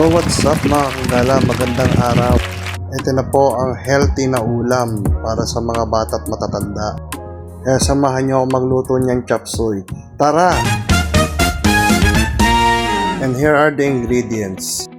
So what's up mga kagala, magandang araw. Ito na po ang healthy na ulam para sa mga bata at matatanda. Kaya samahan nyo ako magluto niyang chop suey. Tara! And here are the ingredients.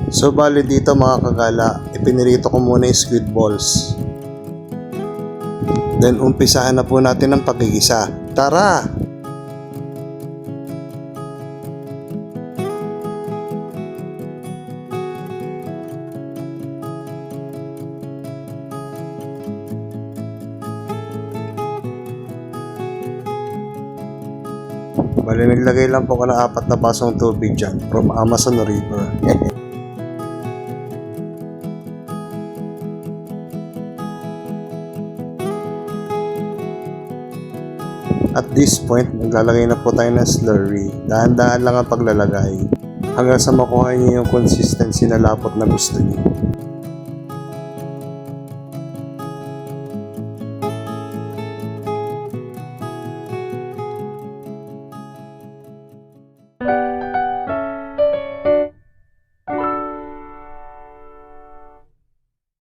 So bali dito mga kagala, ipinirito ko muna yung squid balls. Then umpisahan na po natin ang pagigisa. Tara! Bali naglagay lang po ko ng 4 na basong tubig dyan from Amazon River. At this point, maglalagay na po tayo ng slurry. Dahan-dahan lang ang paglalagay hanggang sa makuha niyo yung consistency na lapot na gusto niyo.